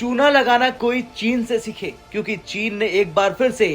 चूना लगाना कोई चीन से सीखे, क्योंकि चीन ने एक बार फिर से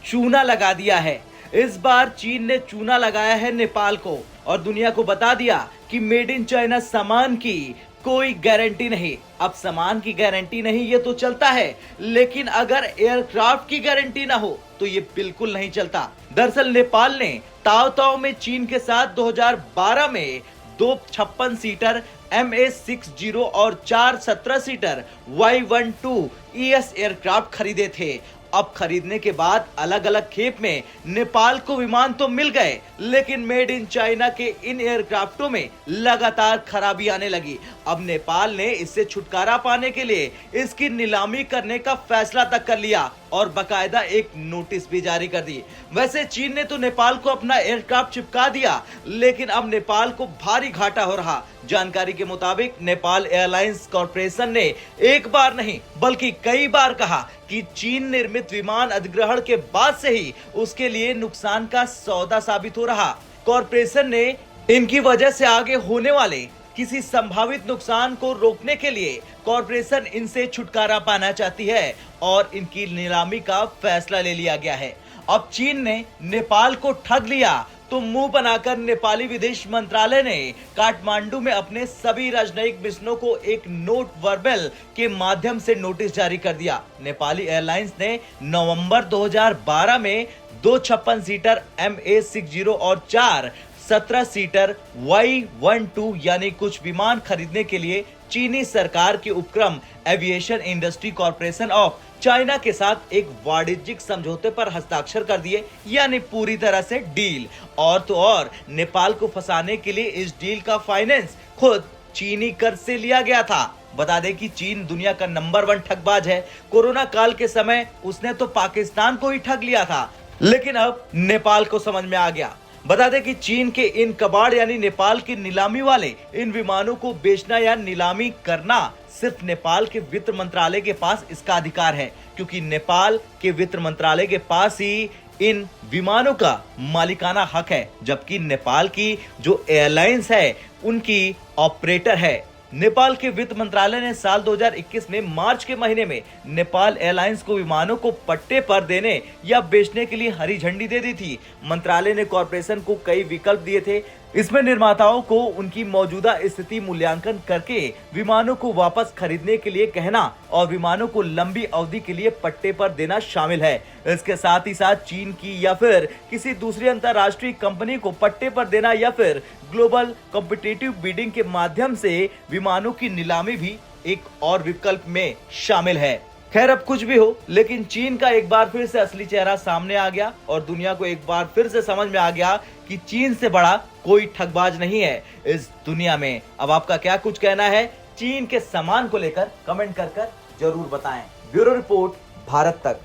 चूना लगा दिया है। इस बार चीन ने चूना लगाया है नेपाल को और दुनिया को बता दिया कि मेड इन चाइना सामान की कोई गारंटी नहीं। अब सामान की गारंटी नहीं ये तो चलता है, लेकिन अगर एयरक्राफ्ट की गारंटी ना हो तो ये बिल्कुल नहीं चलता। दरअसल नेपाल ने ताव ताव में चीन के साथ 2012 में 2 56 सीटर MA60 और 4 17 सीटर Y12 ES एयरक्राफ्ट खरीदे थे। अब खरीदने के बाद अलग अलग खेप में नेपाल को विमान तो मिल गए, लेकिन मेड इन चाइना के इन एयरक्राफ्टों में लगातार खराबी आने लगी। अब नेपाल ने इससे छुटकारा पाने के लिए इसकी नीलामी करने का फैसला तक कर लिया और बकायदा एक नोटिस भी जारी कर दी। वैसे चीन ने तो नेपाल को अपना एयरक्राफ्ट चिपका दिया, लेकिन अब नेपाल को भारी घाटा हो रहा। जानकारी के मुताबिक नेपाल एयरलाइंस कॉरपोरेशन ने एक बार नहीं बल्कि कई बार कहा कि चीन निर्मित विमान अधिग्रहण के बाद से ही उसके लिए नुकसान का सौदा साबित हो रहा। कॉरपोरेशन ने इनकी वजह से आगे होने वाले किसी संभावित नुकसान को रोकने के लिए कॉरपोरेशन इनसे छुटकारा पाना चाहती है और इनकी नीलामी का फैसला ले लिया गया है। अब चीन ने नेपाल को ठग लिया तो मुंह बनाकर नेपाली विदेश मंत्रालय ने काठमांडू में अपने सभी राजनयिक मिशनों को एक नोट वर्बल के माध्यम से नोटिस जारी कर दिया। नेपाली एयरलाइंस ने नवंबर 2012 में 2 56 सीटर MA60 और 4 17 सीटर Y12 यानी कुछ विमान खरीदने के लिए चीनी सरकार के उपक्रम aviation industry corporation of China के साथ एक वाणिज्यिक समझौते पर हस्ताक्षर कर दिए, यानी पूरी तरह से डील। और तो और नेपाल को फंसाने के लिए इस डील का फाइनेंस खुद चीनी कर्ज से लिया गया था। बता दें कि चीन दुनिया का नंबर 1 ठगबाज है। कोरोना काल के समय उसने तो पाकिस्तान को ही ठग लिया था, लेकिन अब नेपाल को समझ में आ गया। बता दें कि चीन के इन कबाड़ यानी नेपाल की नीलामी वाले इन विमानों को बेचना या नीलामी करना सिर्फ नेपाल के वित्त मंत्रालय के पास इसका अधिकार है, क्योंकि नेपाल के वित्त मंत्रालय के पास ही इन विमानों का मालिकाना हक है, जबकि नेपाल की जो एयरलाइंस है उनकी ऑपरेटर है। नेपाल के वित्त मंत्रालय ने साल 2021 में मार्च के महीने में नेपाल एयरलाइंस को विमानों को पट्टे पर देने या बेचने के लिए हरी झंडी दे दी थी। मंत्रालय ने कॉरपोरेशन को कई विकल्प दिए थे। इसमें निर्माताओं को उनकी मौजूदा स्थिति मूल्यांकन करके विमानों को वापस खरीदने के लिए कहना और विमानों को लंबी अवधि के लिए पट्टे पर देना शामिल है। इसके साथ ही साथ चीन की या फिर किसी दूसरी अंतरराष्ट्रीय कंपनी को पट्टे पर देना या फिर ग्लोबल कॉम्पिटिटिव बिडिंग के माध्यम से विमानों की नीलामी भी एक और विकल्प में शामिल है। खैर, अब कुछ भी हो, लेकिन चीन का एक बार फिर से असली चेहरा सामने आ गया और दुनिया को एक बार फिर से समझ में आ गया कि चीन से बड़ा कोई ठगबाज नहीं है इस दुनिया में। अब आपका क्या कुछ कहना है चीन के सामान को लेकर कमेंट कर जरूर बताएं। ब्यूरो रिपोर्ट, भारत तक।